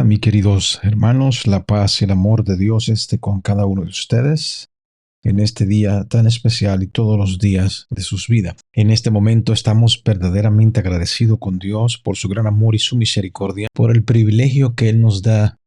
mis queridos hermanos, la paz y el amor de Dios esté con cada uno de ustedes en este día tan especial y todos los días de sus vidas. En este momento estamos verdaderamente agradecidos con Dios por su gran amor y su misericordia, por el privilegio que Él nos da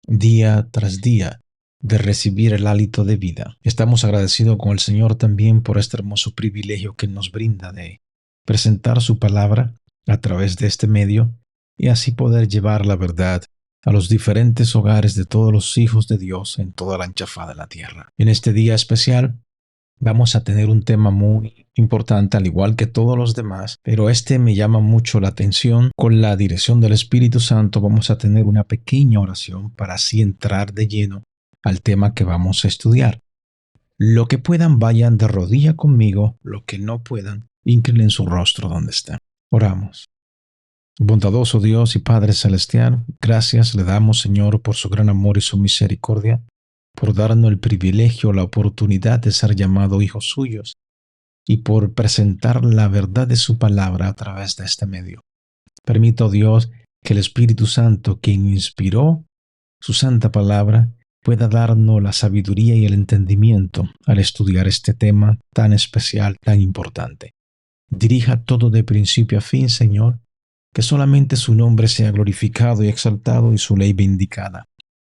día tras día de recibir el hálito de vida. Estamos agradecidos con el Señor también por este hermoso privilegio que Él nos brinda de presentar su palabra a través de este medio y así poder llevar la verdad a los diferentes hogares de todos los hijos de Dios en toda la ancha faz de la tierra. En este día especial vamos a tener un tema muy importante, al igual que todos los demás, pero este me llama mucho la atención. Con la dirección del Espíritu Santo vamos a tener una pequeña oración para así entrar de lleno al tema que vamos a estudiar. Lo que puedan, vayan de rodilla conmigo; lo que no puedan, inclinen su rostro donde estén. Oramos. Bondadoso Dios y Padre Celestial, gracias le damos, Señor, por su gran amor y su misericordia, por darnos el privilegio, la oportunidad de ser llamados hijos suyos y por presentar la verdad de su palabra a través de este medio. Permito, Dios, que el Espíritu Santo, quien inspiró su santa palabra, pueda darnos la sabiduría y el entendimiento al estudiar este tema tan especial, tan importante. Dirija todo de principio a fin, Señor, que solamente su nombre sea glorificado y exaltado y su ley vindicada.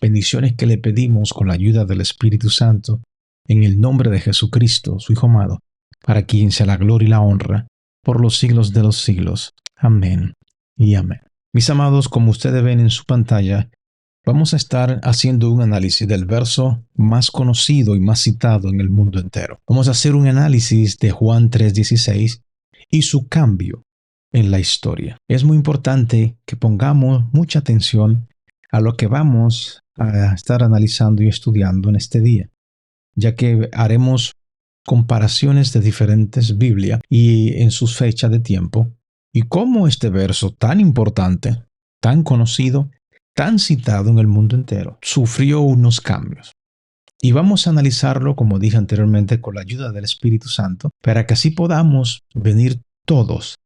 Bendiciones que le pedimos con la ayuda del Espíritu Santo, en el nombre de Jesucristo, su Hijo amado, para quien sea la gloria y la honra, por los siglos de los siglos. Amén y amén. Mis amados, como ustedes ven en su pantalla, vamos a estar haciendo un análisis del verso más conocido y más citado en el mundo entero. Vamos a hacer un análisis de Juan 3:16 y su cambio en la historia. Es muy importante que pongamos mucha atención a lo que vamos a estar analizando y estudiando en este día, ya que haremos comparaciones de diferentes Biblias y en sus fechas de tiempo, y cómo este verso tan importante, tan conocido, tan citado en el mundo entero, sufrió unos cambios. Y vamos a analizarlo, como dije anteriormente, con la ayuda del Espíritu Santo, para que así podamos venir todos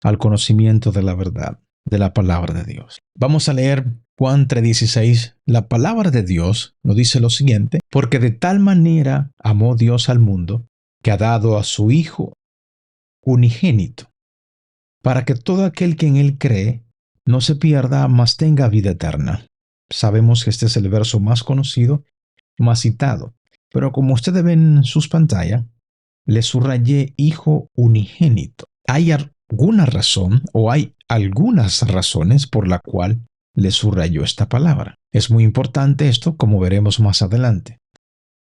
al conocimiento de la verdad, de la palabra de Dios. Vamos a leer Juan 3:16. La palabra de Dios nos dice lo siguiente: porque de tal manera amó Dios al mundo, que ha dado a su Hijo unigénito, para que todo aquel que en Él cree no se pierda, mas tenga vida eterna. Sabemos que este es el verso más conocido, más citado, pero como ustedes ven en sus pantallas, le subrayé Hijo unigénito. Hay alguna razón o hay algunas razones por la cual le subrayó esta palabra. Es muy importante esto, como veremos más adelante.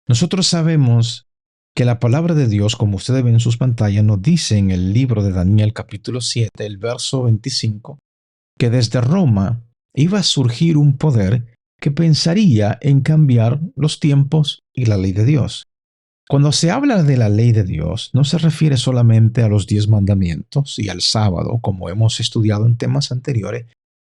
Nosotros sabemos que la palabra de Dios, como ustedes ven en sus pantallas, nos dice en el libro de Daniel capítulo 7, el verso 25, que desde Roma iba a surgir un poder que pensaría en cambiar los tiempos y la ley de Dios. Cuando se habla de la ley de Dios, no se refiere solamente a los 10 mandamientos y al sábado, como hemos estudiado en temas anteriores,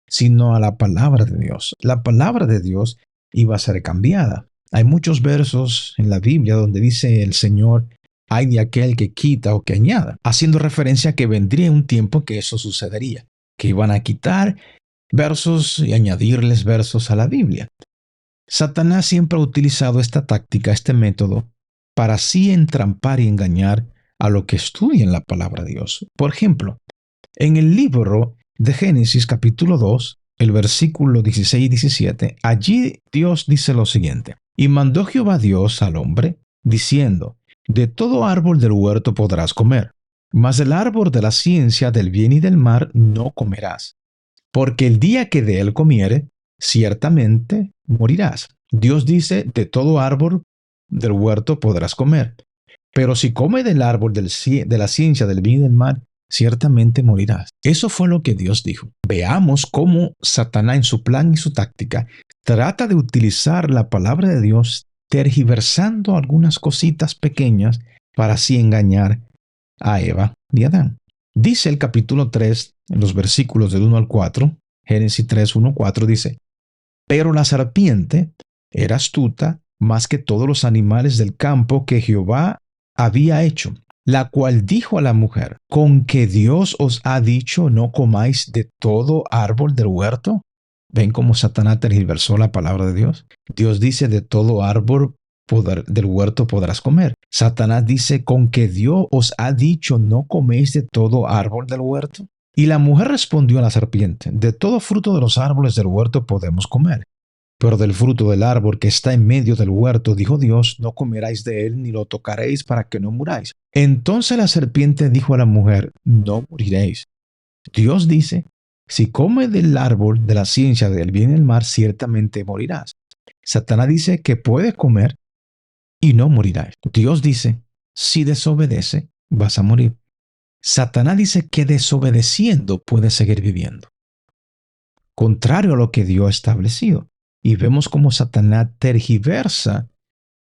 sino a la palabra de Dios. La palabra de Dios iba a ser cambiada. Hay muchos versos en la Biblia donde dice el Señor: ay de aquel que quita o que añada, haciendo referencia a que vendría un tiempo que eso sucedería, que iban a quitar versos y añadirles versos a la Biblia. Satanás siempre ha utilizado esta táctica, este método, para así entrampar y engañar a lo que estudian la palabra de Dios. Por ejemplo, en el libro de Génesis capítulo 2, el versículo 16 y 17, allí Dios dice lo siguiente: y mandó Jehová Dios al hombre, diciendo: de todo árbol del huerto podrás comer, mas del árbol de la ciencia del bien y del mal no comerás, porque el día que de él comiere, ciertamente morirás. Dios dice: de todo árbol del huerto podrás comer, pero si come del árbol de la ciencia del bien y del mal, ciertamente morirás. Eso fue lo que Dios dijo. Veamos cómo Satanás, en su plan y su táctica, trata de utilizar la palabra de Dios, tergiversando algunas cositas pequeñas para así engañar a Eva y Adán. Dice el capítulo 3, en los versículos del 1 al 4, Génesis 3, 1, 4, dice: pero la serpiente era astuta más que todos los animales del campo que Jehová había hecho, la cual dijo a la mujer: ¿con que Dios os ha dicho no comáis de todo árbol del huerto? ¿Ven cómo Satanás tergiversó la palabra de Dios? Dios dice, de todo árbol del huerto podrás comer. Satanás dice, con que Dios os ha dicho, no coméis de todo árbol del huerto. Y la mujer respondió a la serpiente, de todo fruto de los árboles del huerto podemos comer. Pero del fruto del árbol que está en medio del huerto, dijo Dios, no comeráis de él ni lo tocaréis para que no muráis. Entonces la serpiente dijo a la mujer, no moriréis. Dios dice, si comes del árbol de la ciencia del bien y del mal, ciertamente morirás. Satanás dice que puedes comer y no morirás. Dios dice, si desobedece, vas a morir. Satanás dice que desobedeciendo puedes seguir viviendo, contrario a lo que Dios ha establecido. Y vemos cómo Satanás tergiversa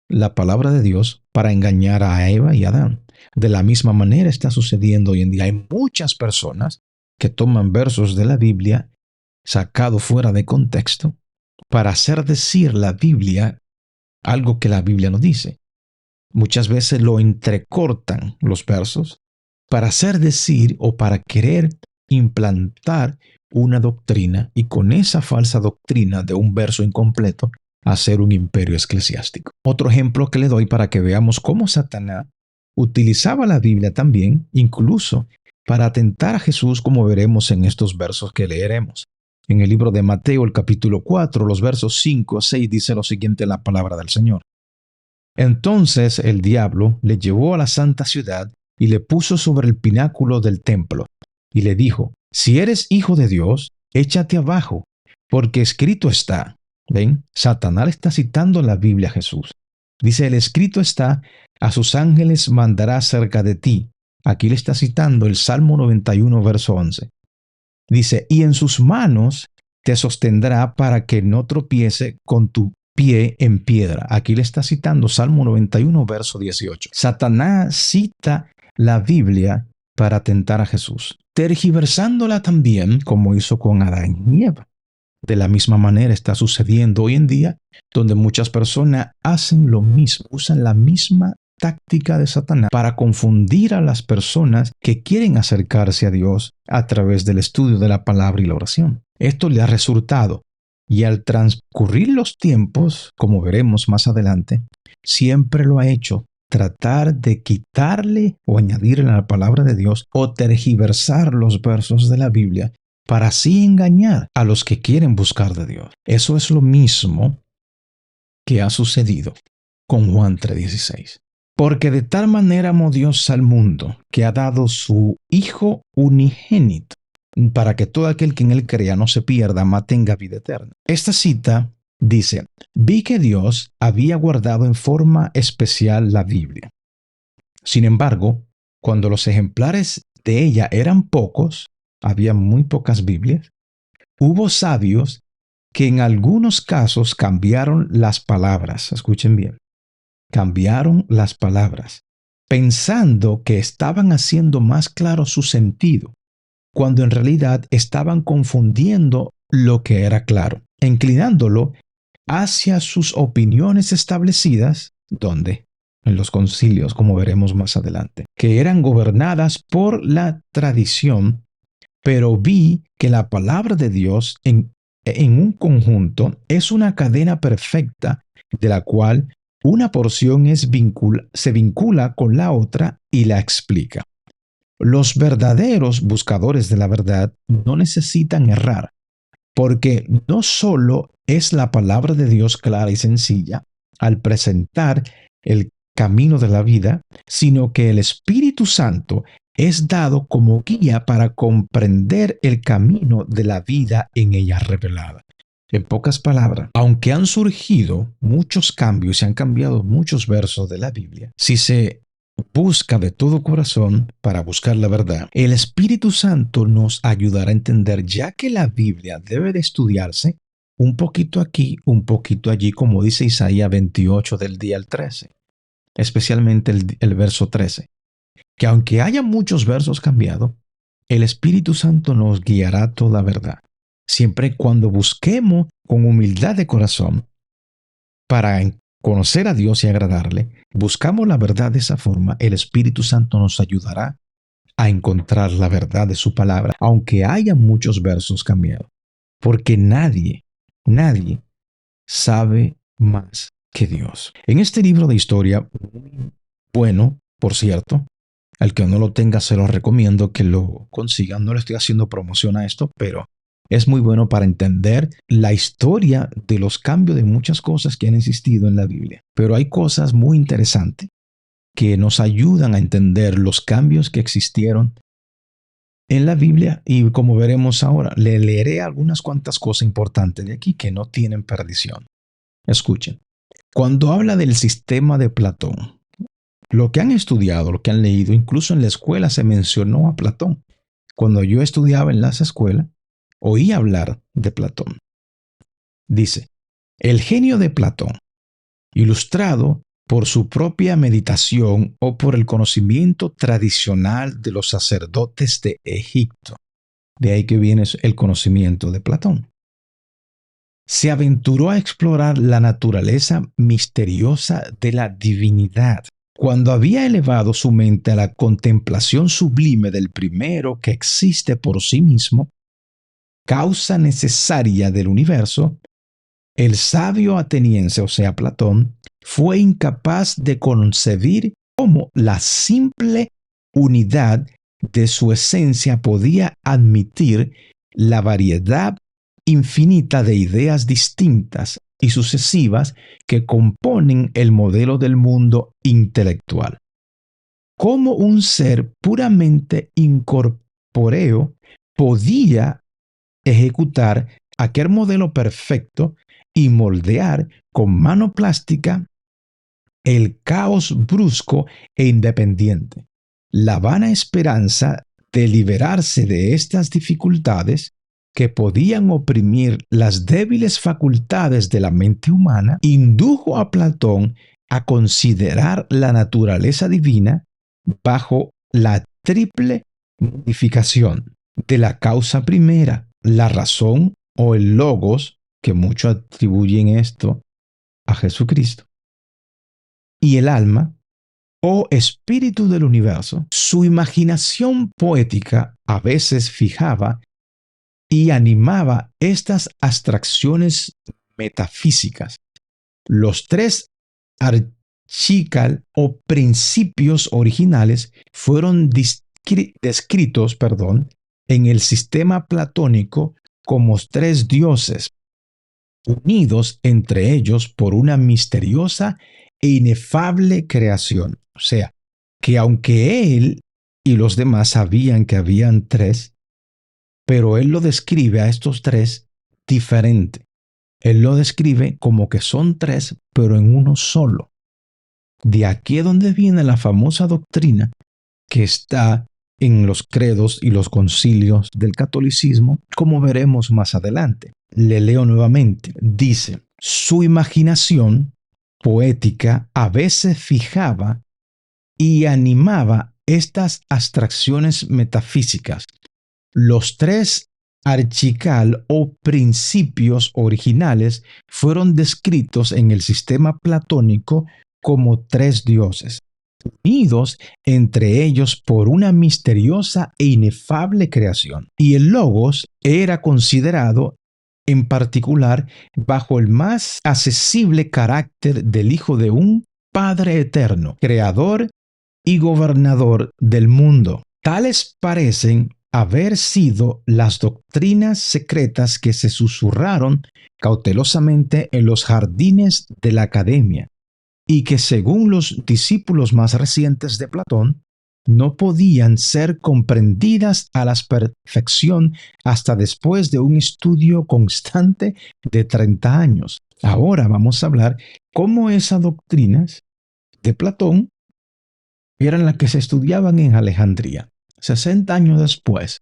la palabra de Dios para engañar a Eva y a Adán. De la misma manera está sucediendo hoy en día. Hay muchas personas que toman versos de la Biblia sacados fuera de contexto para hacer decir la Biblia algo que la Biblia no dice. Muchas veces lo entrecortan los versos para hacer decir o para querer implantar una doctrina y con esa falsa doctrina de un verso incompleto hacer un imperio eclesiástico. Otro ejemplo que le doy para que veamos cómo Satanás utilizaba la Biblia también, incluso para atentar a Jesús, como veremos en estos versos que leeremos. En el libro de Mateo, el capítulo 4, los versos 5 a 6, dice lo siguiente en la palabra del Señor. Entonces el diablo le llevó a la santa ciudad y le puso sobre el pináculo del templo, y le dijo, si eres hijo de Dios, échate abajo, porque escrito está. ¿Ven? Satanás está citando la Biblia a Jesús. Dice, el escrito está, a sus ángeles mandará cerca de ti. Aquí le está citando el Salmo 91, verso 11. Dice, y en sus manos te sostendrá para que no tropiece con tu pie en piedra. Aquí le está citando Salmo 91, verso 18. Satanás cita la Biblia para tentar a Jesús, tergiversándola también como hizo con Adán y Eva. De la misma manera está sucediendo hoy en día, donde muchas personas hacen lo mismo, usan la misma táctica de Satanás para confundir a las personas que quieren acercarse a Dios a través del estudio de la palabra y la oración. Esto le ha resultado, y al transcurrir los tiempos, como veremos más adelante, siempre lo ha hecho, tratar de quitarle o añadirle a la palabra de Dios o tergiversar los versos de la Biblia para así engañar a los que quieren buscar de Dios. Eso es lo mismo que ha sucedido con Juan 3:16. Porque de tal manera amó Dios al mundo, que ha dado su Hijo unigénito, para que todo aquel que en él crea no se pierda, mas tenga vida eterna. Esta cita dice, vi que Dios había guardado en forma especial la Biblia. Sin embargo, cuando los ejemplares de ella eran pocos, había muy pocas Biblias, hubo sabios que en algunos casos cambiaron las palabras. Escuchen bien. Cambiaron las palabras, pensando que estaban haciendo más claro su sentido, cuando en realidad estaban confundiendo lo que era claro, inclinándolo hacia sus opiniones establecidas, ¿dónde? En los concilios, como veremos más adelante, que eran gobernadas por la tradición, pero vi que la palabra de Dios en un conjunto es una cadena perfecta de la cual una porción se vincula con la otra y la explica. Los verdaderos buscadores de la verdad no necesitan errar, porque no solo es la palabra de Dios clara y sencilla al presentar el camino de la vida, sino que el Espíritu Santo es dado como guía para comprender el camino de la vida en ella revelada. En pocas palabras, aunque han surgido muchos cambios y se han cambiado muchos versos de la Biblia, si se busca de todo corazón para buscar la verdad, el Espíritu Santo nos ayudará a entender, ya que la Biblia debe de estudiarse un poquito aquí, un poquito allí, como dice Isaías 28 del día al 13, especialmente el verso 13, que aunque haya muchos versos cambiados, el Espíritu Santo nos guiará a toda verdad. Siempre y cuando busquemos con humildad de corazón para conocer a Dios y agradarle, buscamos la verdad de esa forma, el Espíritu Santo nos ayudará a encontrar la verdad de su palabra, aunque haya muchos versos cambiados. Porque nadie Nadie sabe más que Dios. En este libro de historia, muy bueno, por cierto, al que no lo tenga se lo recomiendo que lo consigan. No le estoy haciendo promoción a esto, pero es muy bueno para entender la historia de los cambios de muchas cosas que han existido en la Biblia. Pero hay cosas muy interesantes que nos ayudan a entender los cambios que existieron en la Biblia y como veremos ahora, le leeré algunas cuantas cosas importantes de aquí que no tienen perdición. Escuchen, cuando habla del sistema de Platón, lo que han estudiado, lo que han leído, incluso en la escuela se mencionó a Platón. Cuando yo estudiaba en las escuelas, oí hablar de Platón. Dice, el genio de Platón, ilustrado por su propia meditación o por el conocimiento tradicional de los sacerdotes de Egipto. De ahí que viene el conocimiento de Platón. Se aventuró a explorar la naturaleza misteriosa de la divinidad. Cuando había elevado su mente a la contemplación sublime del primero que existe por sí mismo, causa necesaria del universo, el sabio ateniense, o sea, Platón, fue incapaz de concebir cómo la simple unidad de su esencia podía admitir la variedad infinita de ideas distintas y sucesivas que componen el modelo del mundo intelectual. Cómo un ser puramente incorpóreo podía ejecutar aquel modelo perfecto y moldear con mano plástica el caos brusco e independiente. La vana esperanza de liberarse de estas dificultades que podían oprimir las débiles facultades de la mente humana indujo a Platón a considerar la naturaleza divina bajo la triple modificación de la causa primera, la razón o el logos, que muchos atribuyen esto a Jesucristo, y el alma o espíritu del universo. Su imaginación poética a veces fijaba y animaba estas abstracciones metafísicas. Los tres archical o principios originales fueron descritos, en el sistema platónico como tres dioses, unidos entre ellos por una misteriosa e inefable creación. O sea, que aunque él y los demás sabían que habían tres, pero él lo describe a estos tres diferente. Él lo describe como que son tres, pero en uno solo. De aquí es donde viene la famosa doctrina que está en los credos y los concilios del catolicismo, como veremos más adelante. Le leo nuevamente. Dice, su imaginación poética a veces fijaba y animaba estas abstracciones metafísicas. Los tres archical o principios originales fueron descritos en el sistema platónico como tres dioses, unidos entre ellos por una misteriosa e inefable creación. Y el Logos era considerado en particular bajo el más accesible carácter del Hijo de un Padre eterno, creador y gobernador del mundo. Tales parecen haber sido las doctrinas secretas que se susurraron cautelosamente en los jardines de la academia y que según los discípulos más recientes de Platón, no podían ser comprendidas a la perfección hasta después de un estudio constante de 30 años. Ahora vamos a hablar cómo esas doctrinas de Platón eran las que se estudiaban en Alejandría. 60 años después,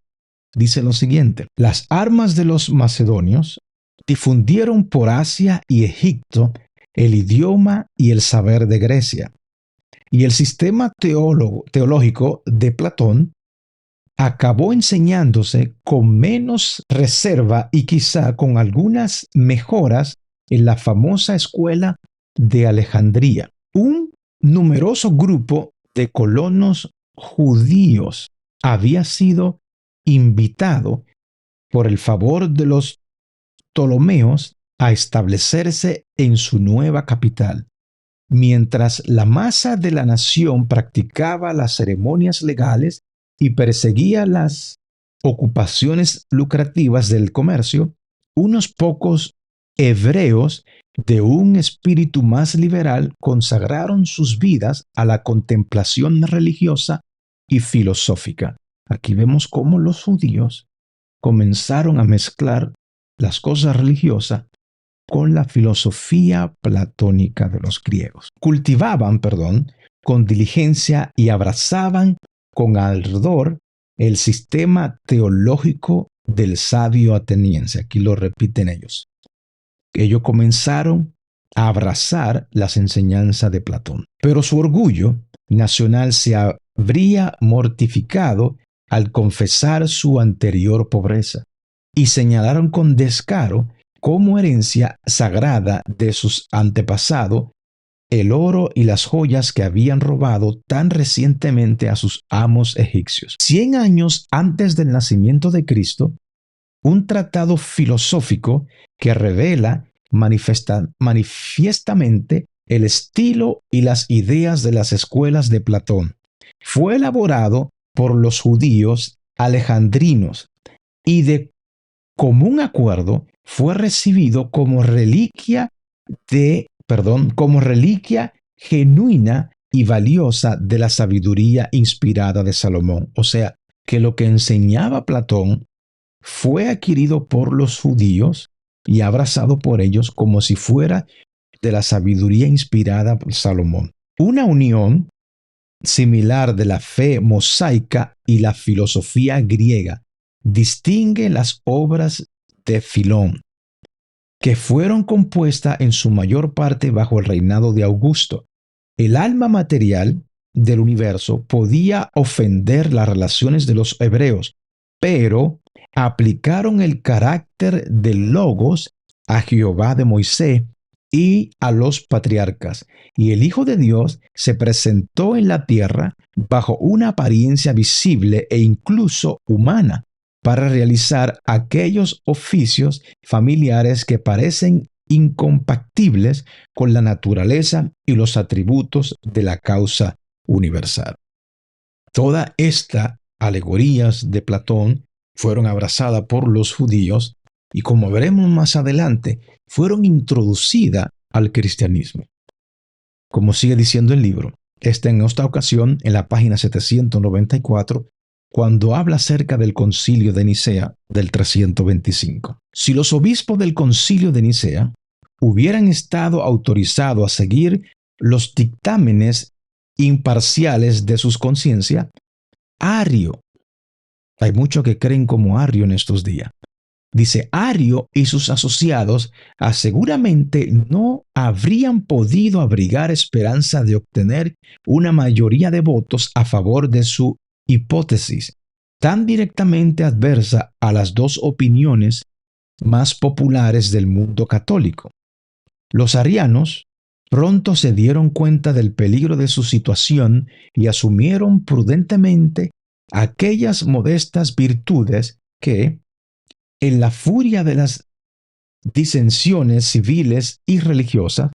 dice lo siguiente: las armas de los macedonios difundieron por Asia y Egipto el idioma y el saber de Grecia. Y el sistema teológico de Platón acabó enseñándose con menos reserva y quizá con algunas mejoras en la famosa escuela de Alejandría. Un numeroso grupo de colonos judíos había sido invitado por el favor de los Ptolomeos a establecerse en su nueva capital. Mientras la masa de la nación practicaba las ceremonias legales y perseguía las ocupaciones lucrativas del comercio, unos pocos hebreos de un espíritu más liberal consagraron sus vidas a la contemplación religiosa y filosófica. Aquí vemos cómo los judíos comenzaron a mezclar las cosas religiosas con la filosofía platónica de los griegos. Cultivaban, con diligencia y abrazaban con ardor el sistema teológico del sabio ateniense. Aquí lo repiten ellos. Ellos comenzaron a abrazar las enseñanzas de Platón. Pero su orgullo nacional se habría mortificado al confesar su anterior pobreza y señalaron con descaro como herencia sagrada de sus antepasados el oro y las joyas que habían robado tan recientemente a sus amos egipcios. 100 años antes del nacimiento de Cristo, un tratado filosófico que revela manifiestamente el estilo y las ideas de las escuelas de Platón. Fue elaborado por los judíos alejandrinos y de común acuerdo fue recibido como reliquia genuina y valiosa de la sabiduría inspirada de Salomón. O sea, que lo que enseñaba Platón fue adquirido por los judíos y abrazado por ellos como si fuera de la sabiduría inspirada por Salomón. Una unión similar de la fe mosaica y la filosofía griega distingue las obras de Filón, que fueron compuestas en su mayor parte bajo el reinado de Augusto. El alma material del universo podía ofender las relaciones de los hebreos, pero aplicaron el carácter del Logos a Jehová de Moisés y a los patriarcas, y el Hijo de Dios se presentó en la tierra bajo una apariencia visible e incluso humana, para realizar aquellos oficios familiares que parecen incompatibles con la naturaleza y los atributos de la causa universal. Todas estas alegorías de Platón fueron abrazadas por los judíos y, como veremos más adelante, fueron introducidas al cristianismo. Como sigue diciendo el libro, en esta ocasión, en la página 794, cuando habla acerca del concilio de Nicea del 325. Si los obispos del concilio de Nicea hubieran estado autorizados a seguir los dictámenes imparciales de sus conciencias, Ario, hay muchos que creen como Ario en estos días, dice, Ario y sus asociados seguramente no habrían podido abrigar esperanza de obtener una mayoría de votos a favor de su hipótesis, tan directamente adversa a las dos opiniones más populares del mundo católico. Los arianos pronto se dieron cuenta del peligro de su situación y asumieron prudentemente aquellas modestas virtudes que, en la furia de las disensiones civiles y religiosas,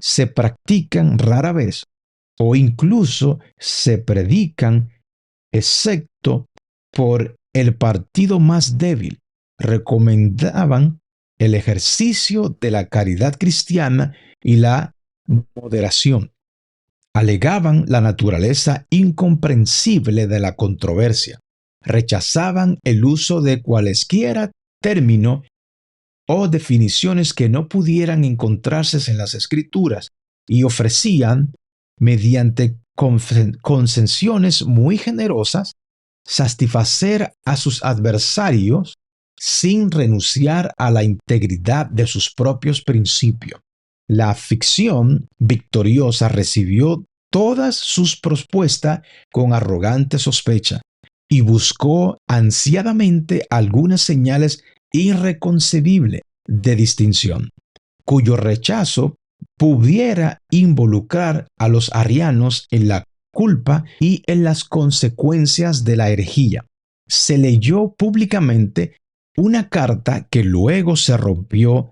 se practican rara vez o incluso se predican excepto por el partido más débil. Recomendaban el ejercicio de la caridad cristiana y la moderación. Alegaban la naturaleza incomprensible de la controversia. Rechazaban el uso de cualesquiera términos o definiciones que no pudieran encontrarse en las Escrituras y ofrecían, mediante concesiones muy generosas, satisfacer a sus adversarios sin renunciar a la integridad de sus propios principios. La ficción victoriosa recibió todas sus propuestas con arrogante sospecha y buscó ansiadamente algunas señales irreconcebibles de distinción, cuyo rechazo pudiera involucrar a los arianos en la culpa y en las consecuencias de la herejía. Se leyó públicamente una carta que luego se rompió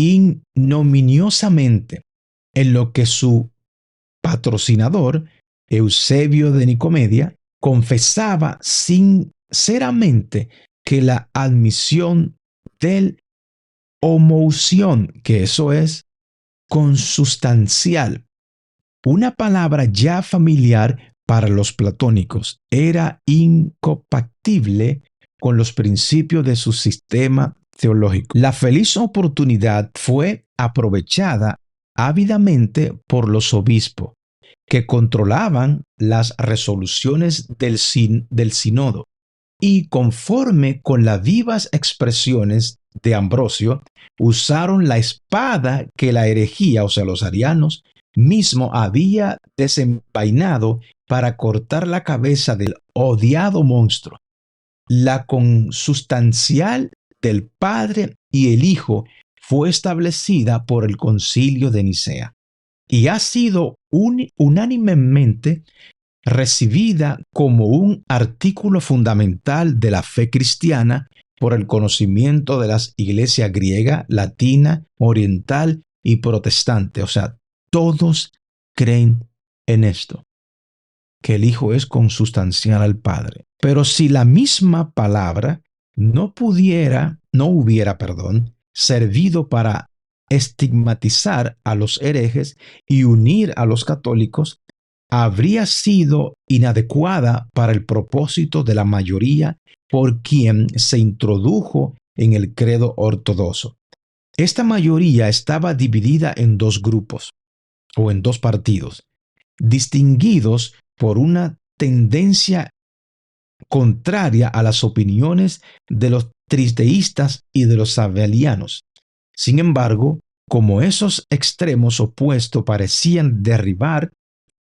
ignominiosamente, en lo que su patrocinador, Eusebio de Nicomedia, confesaba sinceramente que la admisión del homoousión, que eso es consustancial, una palabra ya familiar para los platónicos, era incompatible con los principios de su sistema teológico. La feliz oportunidad fue aprovechada ávidamente por los obispos, que controlaban las resoluciones del sínodo, y conforme con las vivas expresiones de Ambrosio, usaron la espada que la herejía, o sea, los arianos, mismo había desenvainado para cortar la cabeza del odiado monstruo. La consustancial del Padre y el Hijo fue establecida por el Concilio de Nicea y ha sido unánimemente recibida como un artículo fundamental de la fe cristiana por el conocimiento de las iglesias griega, latina, oriental y protestante. O sea, todos creen en esto, que el Hijo es consustancial al Padre. Pero si la misma palabra no hubiera, servido para estigmatizar a los herejes y unir a los católicos, habría sido inadecuada para el propósito de la mayoría por quien se introdujo en el credo ortodoxo. Esta mayoría estaba dividida en dos grupos o en dos partidos, distinguidos por una tendencia contraria a las opiniones de los tristeístas y de los sabelianos. Sin embargo, como esos extremos opuestos parecían derribar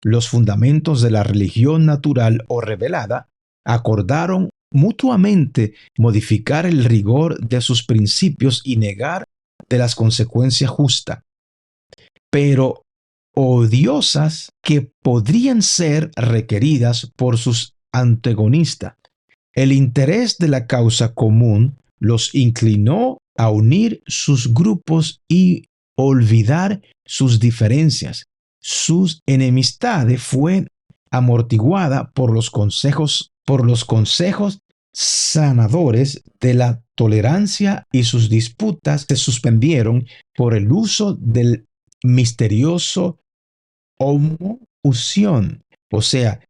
los fundamentos de la religión natural o revelada, acordaron mutuamente modificar el rigor de sus principios y negar de las consecuencias justas, pero odiosas, que podrían ser requeridas por sus antagonistas. El interés de la causa común los inclinó a unir sus grupos y olvidar sus diferencias. Sus enemistades fue amortiguada por los consejos sanadores de la tolerancia, y sus disputas se suspendieron por el uso del misterioso homoousión. O sea,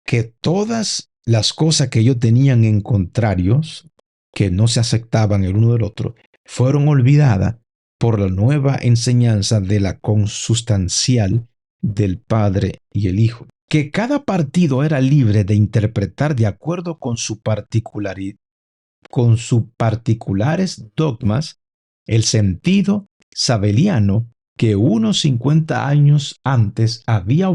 que todas las cosas que ellos tenían en contrarios, que no se aceptaban el uno del otro, fueron olvidadas por la nueva enseñanza de la consustancial del Padre y el Hijo, que cada partido era libre de interpretar de acuerdo con sus particulares dogmas el sentido sabeliano que unos 50 años antes había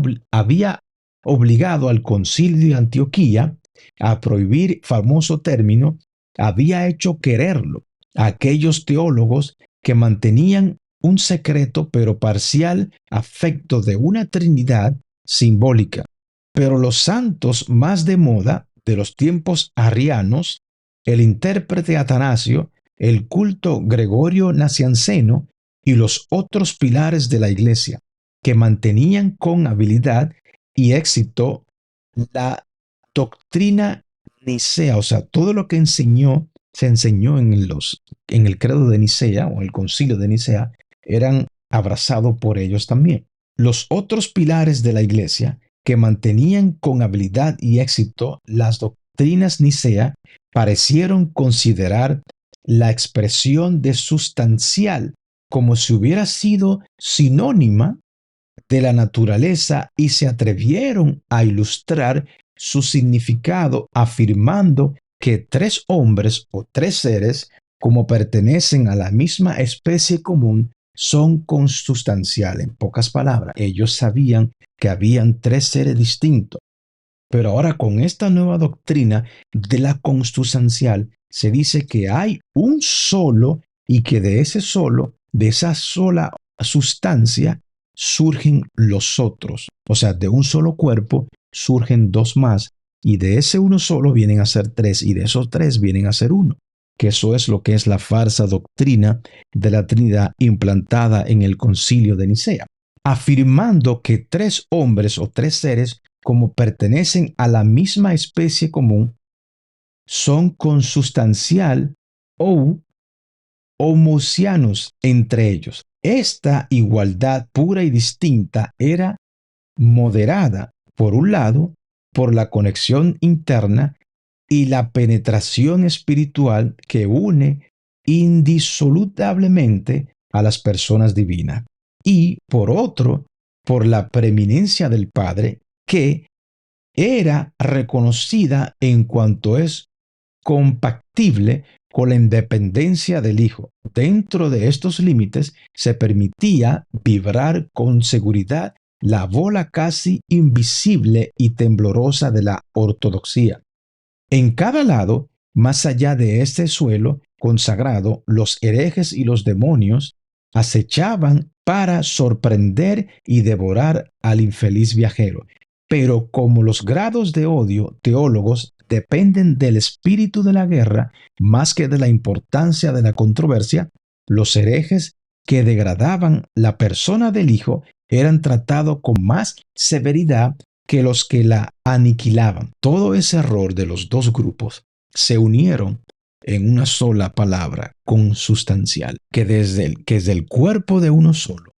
obligado al Concilio de Antioquía a prohibir famoso término, había hecho quererlo a aquellos teólogos que mantenían un secreto pero parcial afecto de una Trinidad simbólica. Pero los santos más de moda de los tiempos arrianos, el intérprete Atanasio, el culto Gregorio Nacianceno y los otros pilares de la Iglesia, que mantenían con habilidad y éxito la doctrina nicea, o sea, todo lo que se enseñó en el credo de Nicea o el concilio de Nicea, eran abrazados por ellos también. Los otros pilares de la Iglesia, que mantenían con habilidad y éxito las doctrinas nicea, parecieron considerar la expresión de sustancial como si hubiera sido sinónima de la naturaleza, y se atrevieron a ilustrar su significado afirmando que tres hombres o tres seres, como pertenecen a la misma especie común, son consustanciales. En pocas palabras, ellos sabían que habían tres seres distintos. Pero ahora, con esta nueva doctrina de la consustancial, se dice que hay un solo, y que de esa sola sustancia surgen los otros. O sea, de un solo cuerpo surgen dos más, y de ese uno solo vienen a ser tres, y de esos tres vienen a ser uno. que eso es lo que es la falsa doctrina de la Trinidad implantada en el Concilio de Nicea, afirmando que tres hombres o tres seres, como pertenecen a la misma especie común, son consustancial o homocianos entre ellos. Esta igualdad pura y distinta era moderada, por un lado, por la conexión interna y la penetración espiritual que une indisolublemente a las personas divinas, y por otro, por la preeminencia del Padre, que era reconocida en cuanto es compatible con la independencia del Hijo. Dentro de estos límites se permitía vibrar con seguridad la bola casi invisible y temblorosa de la ortodoxia. En cada lado, más allá de este suelo consagrado, los herejes y los demonios acechaban para sorprender y devorar al infeliz viajero. Pero como los grados de odio teólogos dependen del espíritu de la guerra más que de la importancia de la controversia, los herejes que degradaban la persona del Hijo eran tratados con más severidad que los que la aniquilaban. Todo ese error de los dos grupos se unieron en una sola palabra consustancial, que desde el cuerpo de uno solo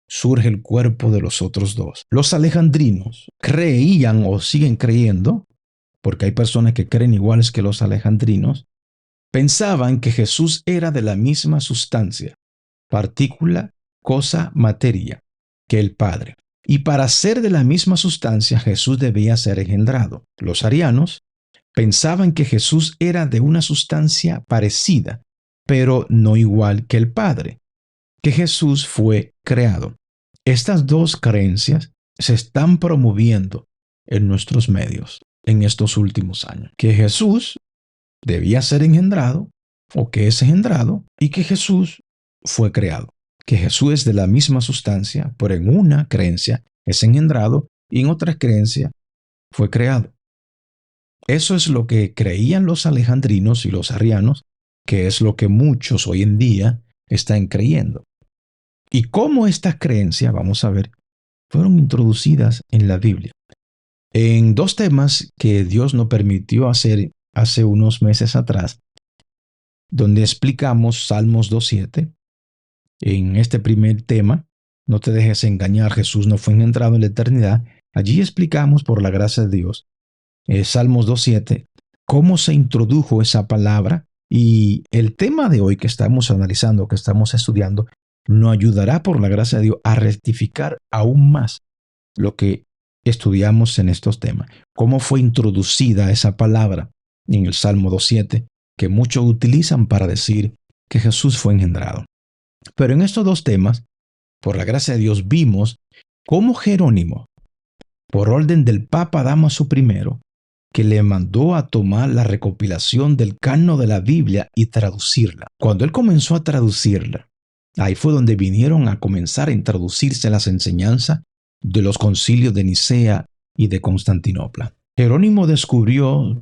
surge el cuerpo de los otros dos. Los alejandrinos creían o siguen creyendo, porque hay personas que creen iguales que los alejandrinos, pensaban que Jesús era de la misma sustancia, partícula, cosa, materia, que el Padre. Y para ser de la misma sustancia, Jesús debía ser engendrado. Los arianos pensaban que Jesús era de una sustancia parecida, pero no igual que el Padre, que Jesús fue creado. Estas dos creencias se están promoviendo en nuestros medios en estos últimos años. Que Jesús debía ser engendrado o que es engendrado y que Jesús fue creado. Que Jesús es de la misma sustancia, pero en una creencia es engendrado y en otra creencia fue creado. Eso es lo que creían los alejandrinos y los arrianos, que es lo que muchos hoy en día están creyendo. Y cómo estas creencias, vamos a ver, fueron introducidas en la Biblia. En dos temas que Dios nos permitió hacer hace unos meses atrás, donde explicamos Salmos 2.7. En este primer tema, no te dejes engañar, Jesús no fue engendrado en la eternidad. Allí explicamos, por la gracia de Dios, Salmos 2.7, cómo se introdujo esa palabra. Y el tema de hoy que estamos analizando, que estamos estudiando, nos ayudará, por la gracia de Dios, a rectificar aún más lo que estudiamos en estos temas. Cómo fue introducida esa palabra en el Salmo 2.7, que muchos utilizan para decir que Jesús fue engendrado. Pero en estos dos temas, por la gracia de Dios, vimos cómo Jerónimo, por orden del Papa Dámaso I, que le mandó a tomar la recopilación del canon de la Biblia y traducirla. Cuando él comenzó a traducirla, ahí fue donde vinieron a comenzar a introducirse las enseñanzas de los concilios de Nicea y de Constantinopla. Jerónimo descubrió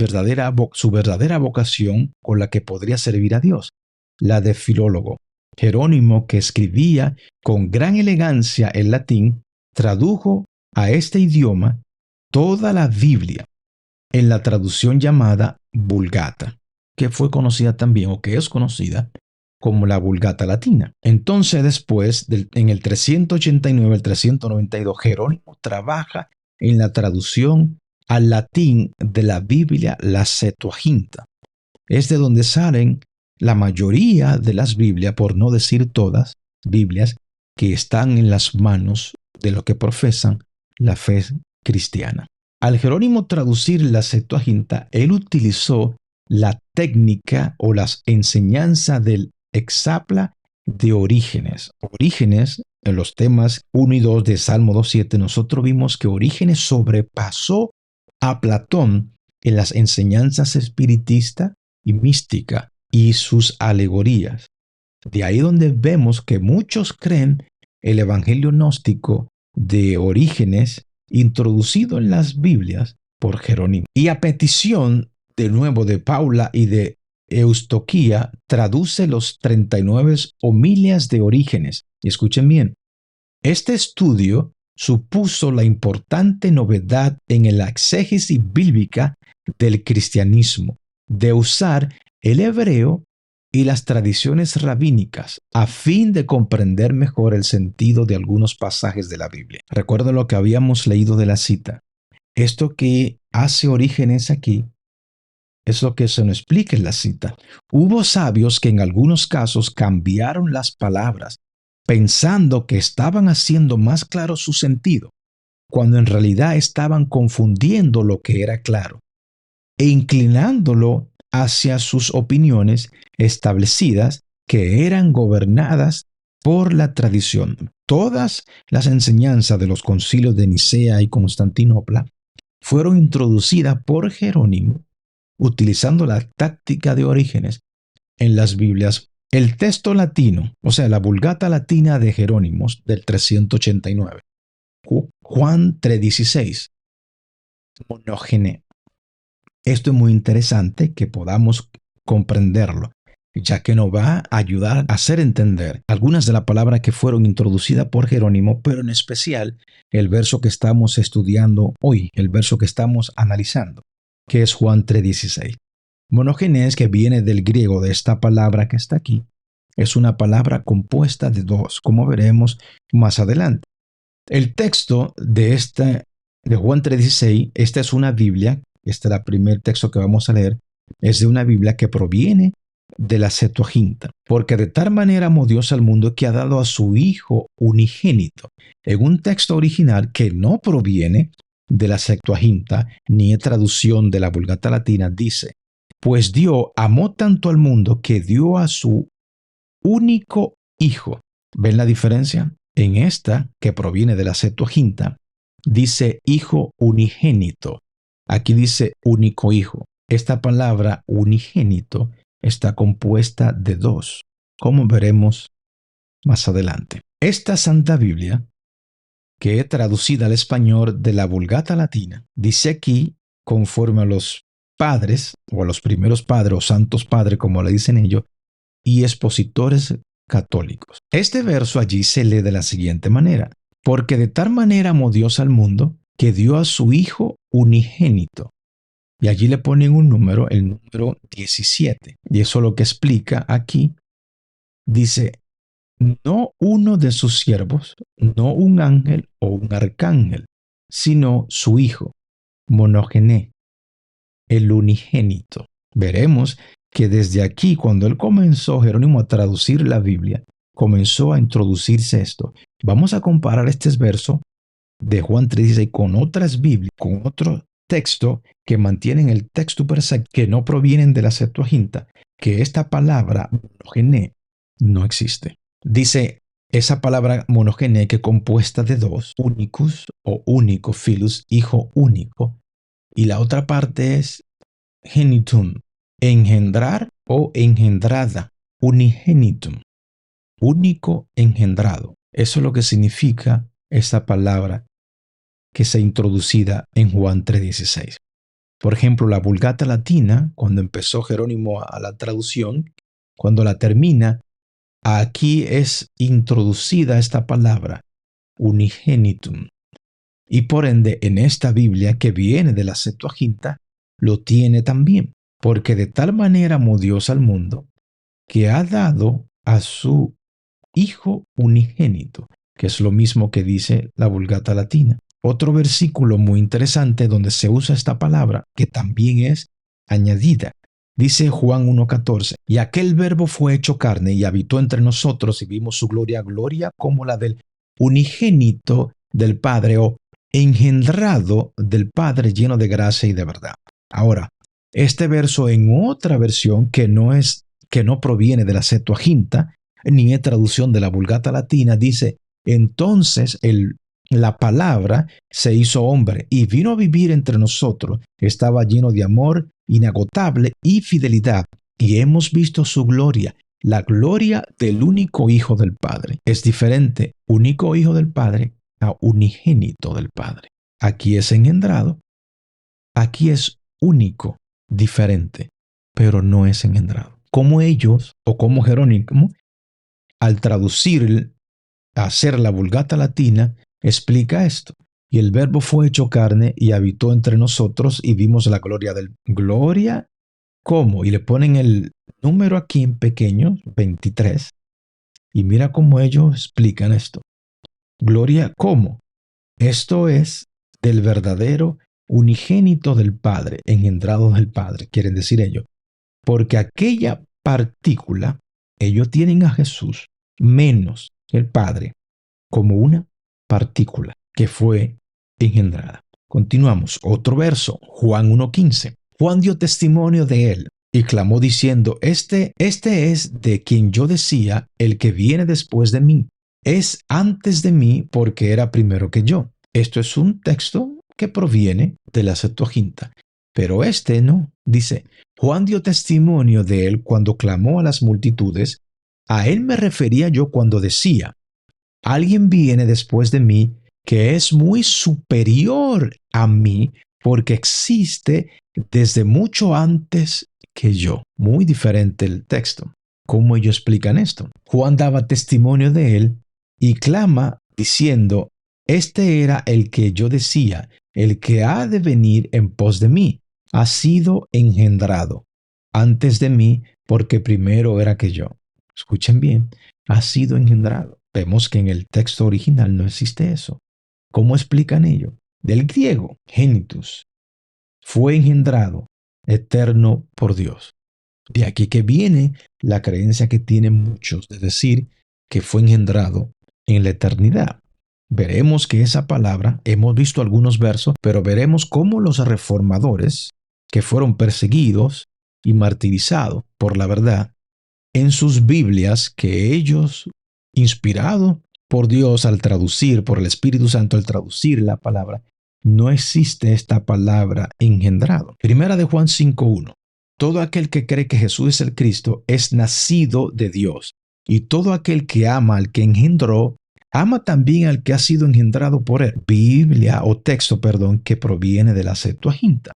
su verdadera vocación con la que podría servir a Dios, la de filólogo. Jerónimo, que escribía con gran elegancia el latín, tradujo a este idioma toda la Biblia en la traducción llamada Vulgata, que fue conocida también o que es conocida como la Vulgata latina. Entonces después, en el 389 al 392, Jerónimo trabaja en la traducción al latín de la Biblia, la Septuaginta. Es de donde salen la mayoría de las Biblias, por no decir todas, Biblias que están en las manos de los que profesan la fe cristiana. Al Jerónimo traducir la Septuaginta, él utilizó la técnica o las enseñanzas del Hexapla de Orígenes. Orígenes, en los temas 1 y 2 de Salmo 2.7, nosotros vimos que Orígenes sobrepasó a Platón en las enseñanzas espiritista y mística y sus alegorías. De ahí donde vemos que muchos creen el evangelio gnóstico de Orígenes introducido en las Biblias por Jerónimo. Y a petición de nuevo de Paula y de Eustoquía traduce los 39 homilias de Orígenes. Y escuchen bien, este estudio supuso la importante novedad en la exégesis bíblica del cristianismo, de usar el hebreo y las tradiciones rabínicas a fin de comprender mejor el sentido de algunos pasajes de la Biblia. Recuerdo lo que habíamos leído de la cita. Esto que hace Orígenes aquí es lo que se nos explica en la cita. Hubo sabios que en algunos casos cambiaron las palabras pensando que estaban haciendo más claro su sentido, cuando en realidad estaban confundiendo lo que era claro e inclinándolo hacia sus opiniones establecidas que eran gobernadas por la tradición. Todas las enseñanzas de los concilios de Nicea y Constantinopla fueron introducidas por Jerónimo utilizando la táctica de Orígenes en las Biblias. El texto latino, o sea, la Vulgata latina de Jerónimos del 389, Juan 3:16, monógene. Esto es muy interesante que podamos comprenderlo, ya que nos va a ayudar a hacer entender algunas de las palabras que fueron introducidas por Jerónimo, pero en especial el verso que estamos estudiando hoy, el verso que estamos analizando, que es Juan 3:16. Monógenes, que viene del griego de esta palabra que está aquí, es una palabra compuesta de dos, como veremos más adelante. El texto de Juan 3:16, esta es una Biblia, este es el primer texto que vamos a leer, es de una Biblia que proviene de la Septuaginta, porque de tal manera amó Dios al mundo que ha dado a su Hijo unigénito, en un texto original que no proviene de la Septuaginta, ni es traducción de la Vulgata latina, dice, pues Dios amó tanto al mundo que dio a su único Hijo. ¿Ven la diferencia? En esta, que proviene de la Septuaginta, dice Hijo unigénito. Aquí dice único Hijo. Esta palabra unigénito está compuesta de dos, como veremos más adelante. Esta Santa Biblia, que es traducida al español de la Vulgata latina, dice aquí, conforme a los padres, o a los primeros padres, o santos padres, como le dicen ellos, y expositores católicos. Este verso allí se lee de la siguiente manera: porque de tal manera amó Dios al mundo que dio a su Hijo unigénito. Y allí le ponen un número, el número 17. Y eso es lo que explica aquí. Dice, no uno de sus siervos, no un ángel o un arcángel, sino su Hijo, monogené, el unigénito. Veremos que desde aquí, cuando él comenzó, Jerónimo, a traducir la Biblia, comenzó a introducirse esto. Vamos a comparar este verso de Juan 3:16 con otras Biblias, con otro texto que mantienen el texto perfecto, que no provienen de la Septuaginta, que esta palabra monogené no existe. Dice esa palabra monogené, que es compuesta de dos, únicos o único, filus, hijo único, y la otra parte es genitum, engendrar o engendrada, unigenitum, único engendrado. Eso es lo que significa esa palabra que se ha introducida en Juan 3:16. Por ejemplo, la Vulgata latina, cuando empezó Jerónimo a la traducción, cuando la termina, aquí es introducida esta palabra, unigenitum. Y por ende, en esta Biblia que viene de la Septuaginta, lo tiene también, porque de tal manera amó Dios al mundo que ha dado a su Hijo unigénito, que es lo mismo que dice la Vulgata latina. Otro versículo muy interesante donde se usa esta palabra, que también es añadida. Dice Juan 1:14, y aquel verbo fue hecho carne y habitó entre nosotros y vimos su gloria, gloria como la del unigénito del Padre, o engendrado del Padre, lleno de gracia y de verdad. Ahora, este verso en otra versión que no proviene de la Septuaginta, ni es traducción de la Vulgata latina, dice, entonces la palabra se hizo hombre y vino a vivir entre nosotros. Estaba lleno de amor inagotable y fidelidad, y hemos visto su gloria, la gloria del único Hijo del Padre. Es diferente, único Hijo del Padre, a unigénito del Padre. Aquí es engendrado, aquí es único, diferente. pero no es engendrado. Como ellos, o como Jerónimo, al traducir, hacer la Vulgata Latina, explica esto. Y el Verbo fue hecho carne y habitó entre nosotros y vimos la gloria del... ¿Gloria cómo? Y le ponen el número aquí en pequeño, 23. Y mira cómo ellos explican esto. Gloria cómo. Esto es del verdadero unigénito del Padre, engendrado del Padre, quieren decir ellos. Porque aquella partícula, ellos tienen a Jesús menos el Padre como una partícula que fue engendrada. Continuamos. Otro verso, Juan 1:15. Juan dio testimonio de él y clamó diciendo, este es de quien yo decía, el que viene después de mí. Es antes de mí porque era primero que yo. Esto es un texto que proviene de la Septuaginta. Pero este no. Dice, Juan dio testimonio de él cuando clamó a las multitudes. A él me refería yo cuando decía, alguien viene después de mí que es muy superior a mí porque existe desde mucho antes que yo. Muy diferente el texto. ¿Cómo ellos explican esto? Juan daba testimonio de él y clama diciendo, este era el que yo decía, el que ha de venir en pos de mí, ha sido engendrado antes de mí porque primero era que yo. Escuchen bien, ha sido engendrado. Vemos que en el texto original no existe eso. ¿Cómo explican ello? Del griego, genitus, fue engendrado, eterno por Dios. De aquí que viene la creencia que tienen muchos de decir que fue engendrado en la eternidad. Veremos que esa palabra, hemos visto algunos versos, pero veremos cómo los reformadores, que fueron perseguidos y martirizados por la verdad, en sus Biblias que ellos, inspirados por Dios al traducir, por el Espíritu Santo al traducir la palabra, no existe esta palabra engendrado. Primera de Juan 5:1. Todo aquel que cree que Jesús es el Cristo es nacido de Dios. Y todo aquel que ama al que engendró, ama también al que ha sido engendrado por él. Biblia o texto, perdón, que proviene de la Septuaginta.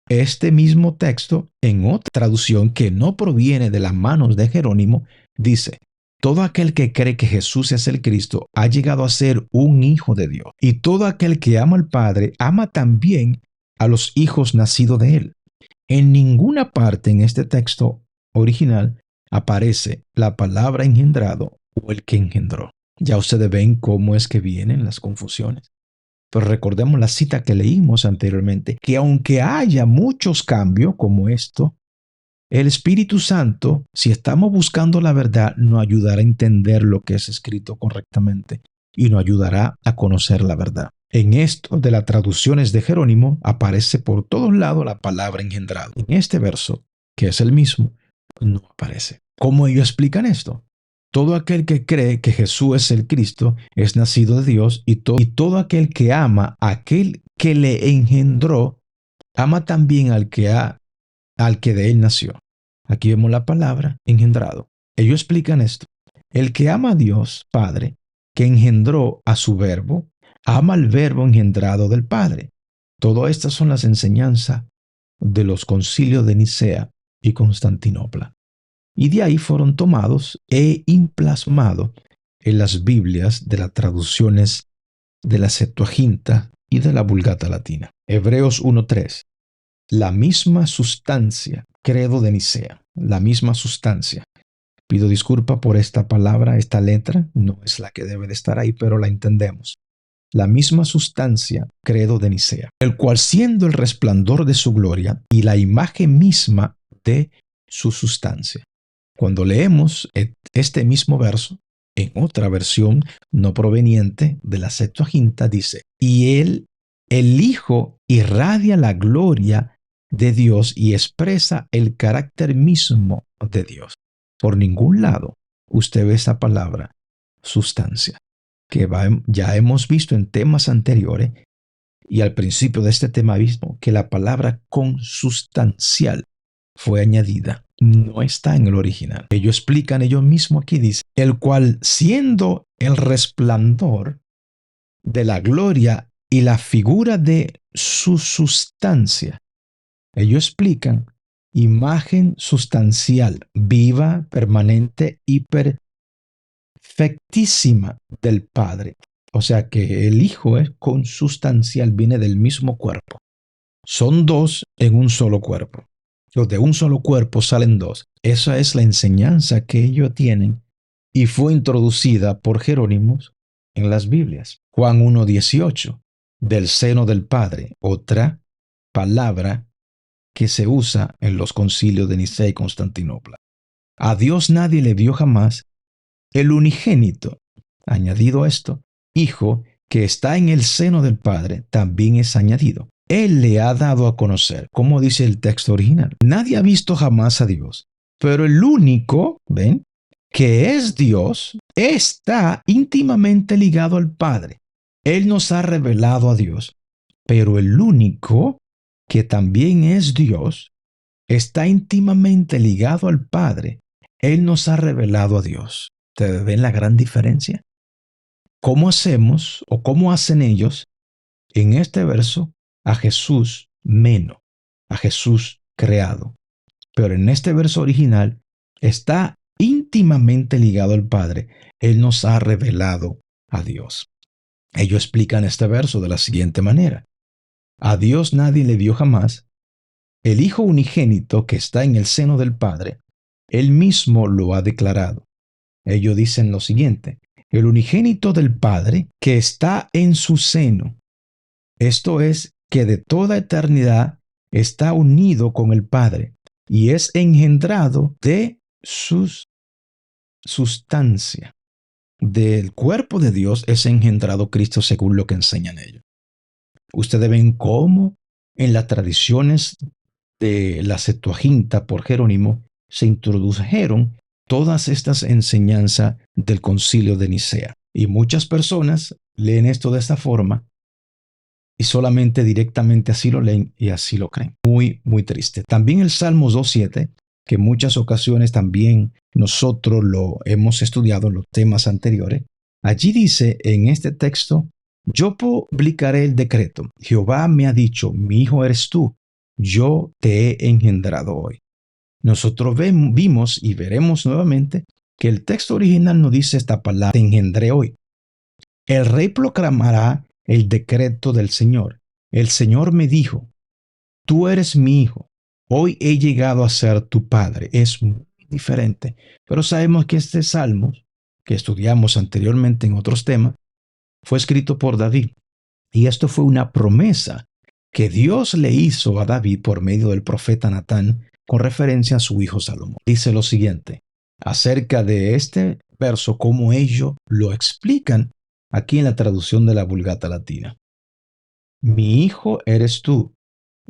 Este mismo texto, en otra traducción que no proviene de las manos de Jerónimo, dice, todo aquel que cree que Jesús es el Cristo ha llegado a ser un hijo de Dios. Y todo aquel que ama al Padre ama también a los hijos nacidos de él. En ninguna parte en este texto original aparece la palabra engendrado o el que engendró. Ya ustedes ven cómo es que vienen las confusiones. Pero recordemos la cita que leímos anteriormente, que aunque haya muchos cambios como esto, el Espíritu Santo, si estamos buscando la verdad, nos ayudará a entender lo que es escrito correctamente y nos ayudará a conocer la verdad. En esto de las traducciones de Jerónimo aparece por todos lados la palabra engendrado. En este verso, que es el mismo, no aparece. ¿Cómo ellos explican esto? Todo aquel que cree que Jesús es el Cristo es nacido de Dios y todo aquel que ama a aquel que le engendró, ama también al que de él nació. Aquí vemos la palabra engendrado. Ellos explican esto. El que ama a Dios, Padre, que engendró a su verbo, ama al verbo engendrado del Padre. Todas estas son las enseñanzas de los concilios de Nicea y Constantinopla. Y de ahí fueron tomados e implasmados en las Biblias de las traducciones de la Septuaginta y de la Vulgata Latina. Hebreos 1:3. La misma sustancia, credo de Nicea, la misma sustancia. Pido disculpa por esta palabra, esta letra, no es la que debe de estar ahí, pero la entendemos. La misma sustancia, credo de Nicea, el cual siendo el resplandor de su gloria y la imagen misma de su sustancia. Cuando leemos este mismo verso, en otra versión no proveniente de la Septuaginta, dice, y él, el Hijo, irradia la gloria de Dios y expresa el carácter mismo de Dios. Por ningún lado usted ve esa palabra, sustancia, que ya hemos visto en temas anteriores y al principio de este tema mismo, que la palabra consustancial fue añadida. No está en el original. Ellos explican ellos mismos aquí, dice, el cual siendo el resplandor de la gloria y la figura de su sustancia. Ellos explican imagen sustancial, viva, permanente y perfectísima del Padre. O sea que el Hijo es consustancial, viene del mismo cuerpo. Son dos en un solo cuerpo. Los de un solo cuerpo salen dos. Esa es la enseñanza que ellos tienen y fue introducida por Jerónimos en las Biblias. Juan 1:18, del seno del Padre, otra palabra que se usa en los concilios de Nicea y Constantinopla. A Dios nadie le vio jamás. El unigénito, añadido esto, Hijo, que está en el seno del Padre, también es añadido. Él le ha dado a conocer, como dice el texto original. Nadie ha visto jamás a Dios, pero el único, ¿ven?, que es Dios, está íntimamente ligado al Padre. Él nos ha revelado a Dios, pero el único, que también es Dios, está íntimamente ligado al Padre. Él nos ha revelado a Dios. ¿Ustedes ven la gran diferencia? ¿Cómo hacemos o cómo hacen ellos en este verso a Jesús menos, a Jesús creado? Pero en este verso original está íntimamente ligado al Padre. Él nos ha revelado a Dios. Ellos explican este verso de la siguiente manera. A Dios nadie le vio jamás. El Hijo unigénito que está en el seno del Padre, Él mismo lo ha declarado. Ellos dicen lo siguiente: el unigénito del Padre que está en su seno. Esto es, que de toda eternidad está unido con el Padre y es engendrado de su sustancia. Del cuerpo de Dios es engendrado Cristo, según lo que enseñan ellos. Ustedes ven cómo en las tradiciones de la Septuaginta por Jerónimo se introdujeron todas estas enseñanzas del Concilio de Nicea. Y muchas personas leen esto de esta forma y solamente directamente así lo leen y así lo creen. Muy, muy triste. También el Salmos 2:7, que en muchas ocasiones también nosotros lo hemos estudiado en los temas anteriores. Allí dice en este texto: yo publicaré el decreto. Jehová me ha dicho, mi hijo eres tú, yo te he engendrado hoy. Nosotros vimos y veremos nuevamente que el texto original no dice esta palabra, te engendré hoy. El rey proclamará el decreto del Señor. El Señor me dijo, tú eres mi hijo, hoy he llegado a ser tu padre. Es muy diferente, pero sabemos que este salmo, que estudiamos anteriormente en otros temas, fue escrito por David. Y esto fue una promesa que Dios le hizo a David por medio del profeta Natán con referencia a su hijo Salomón. Dice lo siguiente acerca de este verso, como ellos lo explican aquí en la traducción de la Vulgata Latina. Mi hijo eres tú,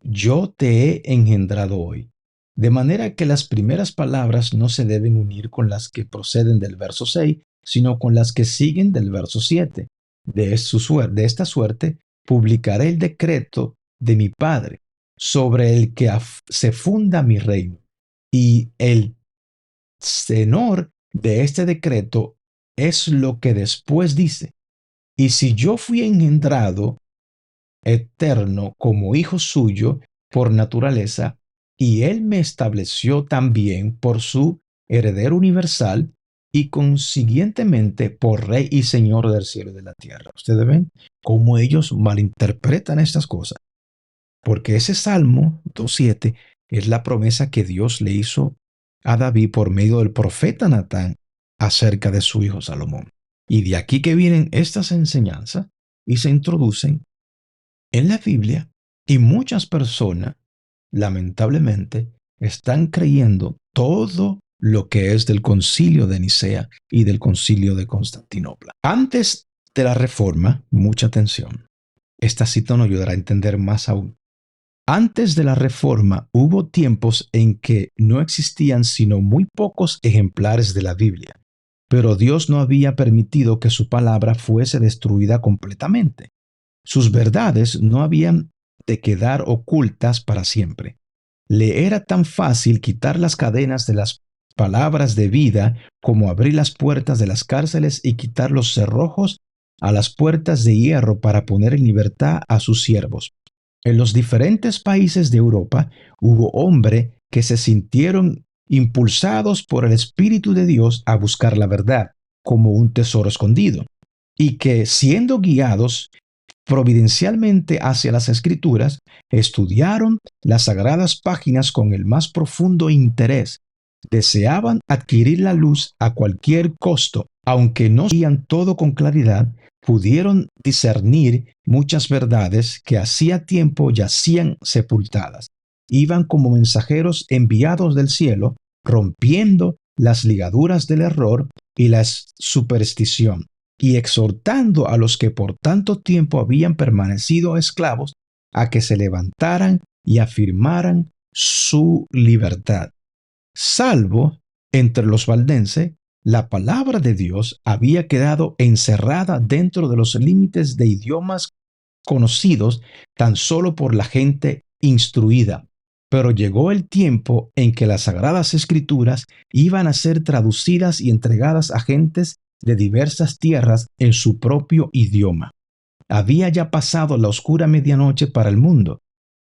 yo te he engendrado hoy. De manera que las primeras palabras no se deben unir con las que proceden del verso 6, sino con las que siguen del verso 7. De esta suerte, publicaré el decreto de mi Padre, sobre el que se funda mi reino. Y el tenor de este decreto es lo que después dice: y si yo fui engendrado eterno como hijo suyo por naturaleza, y él me estableció también por su heredero universal y consiguientemente por rey y señor del cielo y de la tierra. Ustedes ven cómo ellos malinterpretan estas cosas, porque ese Salmo 2:7 es la promesa que Dios le hizo a David por medio del profeta Natán acerca de su hijo Salomón. Y de aquí que vienen estas enseñanzas y se introducen en la Biblia, y muchas personas, lamentablemente, están creyendo todo lo que es del Concilio de Nicea y del Concilio de Constantinopla. Antes de la Reforma, mucha atención, esta cita nos ayudará a entender más aún. Antes de la Reforma hubo tiempos en que no existían sino muy pocos ejemplares de la Biblia, pero Dios no había permitido que su palabra fuese destruida completamente. Sus verdades no habían de quedar ocultas para siempre. Le era tan fácil quitar las cadenas de las palabras de vida como abrir las puertas de las cárceles y quitar los cerrojos a las puertas de hierro para poner en libertad a sus siervos. En los diferentes países de Europa hubo hombres que se sintieron impulsados por el Espíritu de Dios a buscar la verdad como un tesoro escondido, y que, siendo guiados providencialmente hacia las Escrituras, estudiaron las sagradas páginas con el más profundo interés. Deseaban adquirir la luz a cualquier costo. Aunque no veían todo con claridad, pudieron discernir muchas verdades que hacía tiempo yacían sepultadas. Iban como mensajeros enviados del cielo, rompiendo las ligaduras del error y la superstición, y exhortando a los que por tanto tiempo habían permanecido esclavos a que se levantaran y afirmaran su libertad. Salvo entre los valdenses, la palabra de Dios había quedado encerrada dentro de los límites de idiomas conocidos tan solo por la gente instruida. Pero llegó el tiempo en que las Sagradas Escrituras iban a ser traducidas y entregadas a gentes de diversas tierras en su propio idioma. Había ya pasado la oscura medianoche para el mundo.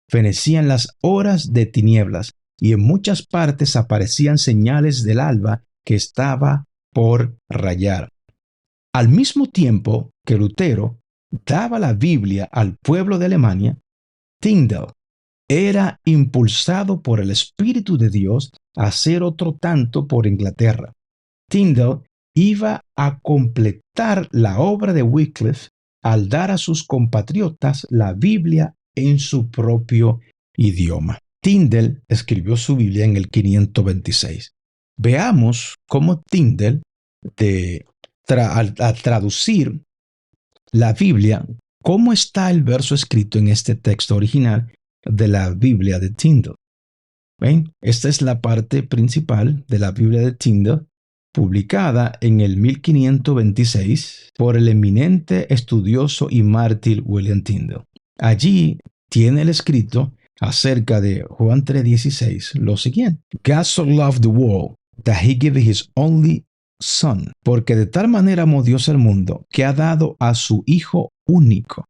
Fenecían las horas de tinieblas y en muchas partes aparecían señales del alba que estaba por rayar. Al mismo tiempo que Lutero daba la Biblia al pueblo de Alemania, Tyndale era impulsado por el Espíritu de Dios a hacer otro tanto por Inglaterra. Tyndale iba a completar la obra de Wycliffe al dar a sus compatriotas la Biblia en su propio idioma. Tyndale escribió su Biblia en el 526. Veamos cómo Tyndale, al traducir la Biblia, cómo está el verso escrito en este texto original de la Biblia de Tyndale. ¿Ven? Esta es la parte principal de la Biblia de Tyndale, publicada en el 1526 por el eminente estudioso y mártir William Tyndale. Allí tiene el escrito acerca de Juan 3:16 lo siguiente: God so loved the world that he gave his only son, porque de tal manera amó Dios al mundo que ha dado a su Hijo único.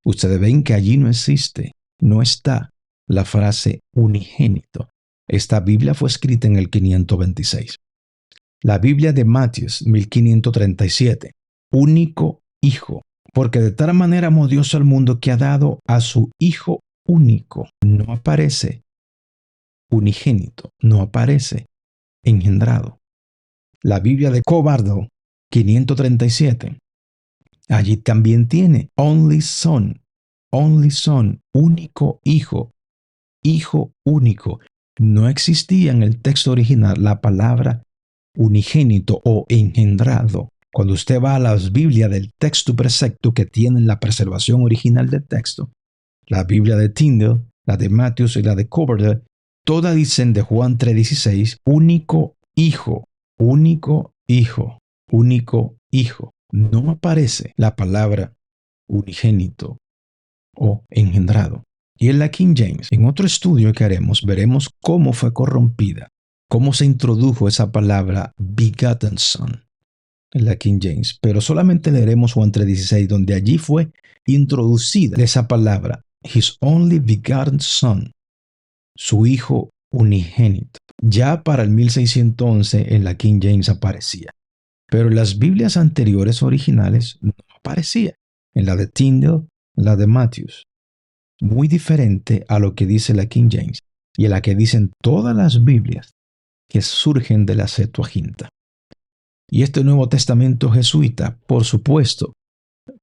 Ustedes ven que allí no está la frase unigénito. Esta Biblia fue escrita en el 526. La Biblia de Matthews 1537, único Hijo, porque de tal manera amó Dios al mundo que ha dado a su Hijo único. No aparece unigénito, no aparece engendrado. La Biblia de Cobardo 537, allí también tiene only son, único hijo, hijo único. No existía en el texto original la palabra unigénito o engendrado. Cuando usted va a las Biblias del texto precepto que tienen la preservación original del texto, la Biblia de Tyndale, la de Matthews y la de Coverdale, todas dicen de Juan 3:16, único hijo, único hijo, único hijo. No aparece la palabra unigénito o engendrado. Y en la King James, en otro estudio que haremos, veremos cómo fue corrompida, cómo se introdujo esa palabra begotten son en la King James. Pero solamente leeremos Juan 3:16, donde allí fue introducida esa palabra, his only begotten son, su hijo unigénito. Ya para el 1611 en la King James aparecía, pero en las Biblias anteriores originales no aparecía. En la de Tyndale, en la de Matthews. Muy diferente a lo que dice la King James y a la que dicen todas las Biblias que surgen de la Septuaginta. Y este Nuevo Testamento jesuita, por supuesto,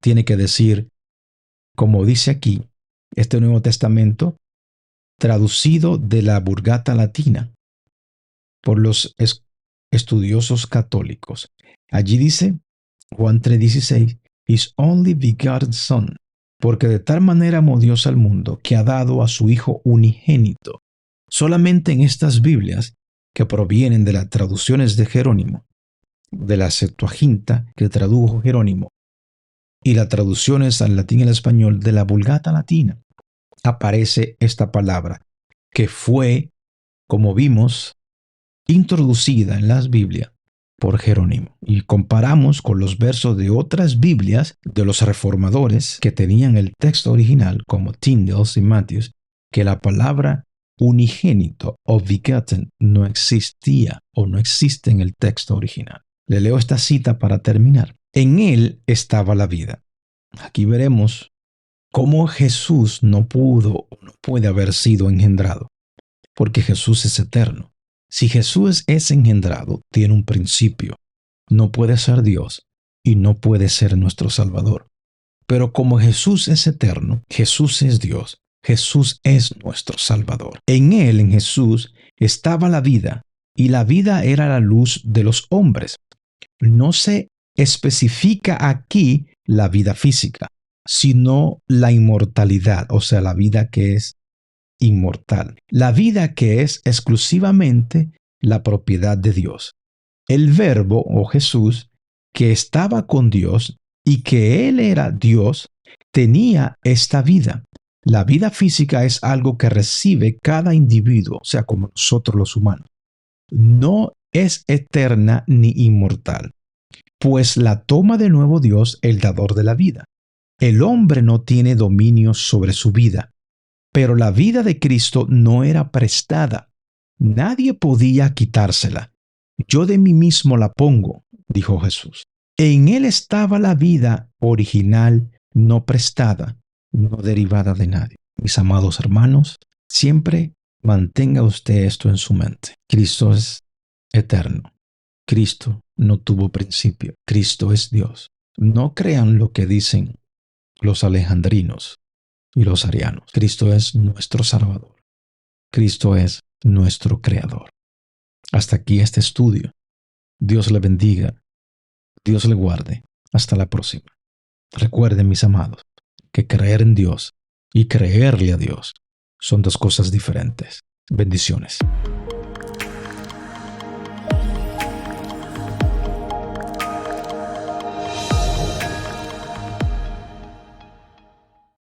tiene que decir, como dice aquí, este Nuevo Testamento traducido de la Vulgata Latina por los estudiosos católicos. Allí dice Juan 3:16, his only begotten son, porque de tal manera amó Dios al mundo que ha dado a su Hijo unigénito. Solamente en estas Biblias que provienen de las traducciones de Jerónimo, de la Septuaginta que tradujo Jerónimo, y las traducciones al latín y al español de la Vulgata Latina, aparece esta palabra que fue, como vimos, introducida en las Biblias por Jerónimo. Y comparamos con los versos de otras Biblias de los reformadores que tenían el texto original, como Tyndale y Matthews, que la palabra unigénito o begotten no existía o no existe en el texto original. Le leo esta cita para terminar. En él estaba la vida. Aquí veremos cómo Jesús no pudo o no puede haber sido engendrado, porque Jesús es eterno. Si Jesús es engendrado, tiene un principio. No puede ser Dios y no puede ser nuestro Salvador. Pero como Jesús es eterno, Jesús es Dios, Jesús es nuestro Salvador. En Él, en Jesús, estaba la vida, y la vida era la luz de los hombres. No se especifica aquí la vida física, sino la inmortalidad, o sea, la vida que es inmortal. La vida que es exclusivamente la propiedad de Dios. El Verbo, o Jesús, que estaba con Dios y que Él era Dios, tenía esta vida. La vida física es algo que recibe cada individuo, o sea, como nosotros los humanos. No es eterna ni inmortal, pues la toma de nuevo Dios, el dador de la vida. El hombre no tiene dominio sobre su vida, pero la vida de Cristo no era prestada. Nadie podía quitársela. Yo de mí mismo la pongo, dijo Jesús. En Él estaba la vida original, no prestada, no derivada de nadie. Mis amados hermanos, siempre mantenga usted esto en su mente. Cristo es eterno. Cristo no tuvo principio. Cristo es Dios. No crean lo que dicen los alejandrinos y los arianos. Cristo es nuestro Salvador. Cristo es nuestro Creador. Hasta aquí este estudio. Dios le bendiga. Dios le guarde. Hasta la próxima. Recuerden, mis amados, que creer en Dios y creerle a Dios son dos cosas diferentes. Bendiciones.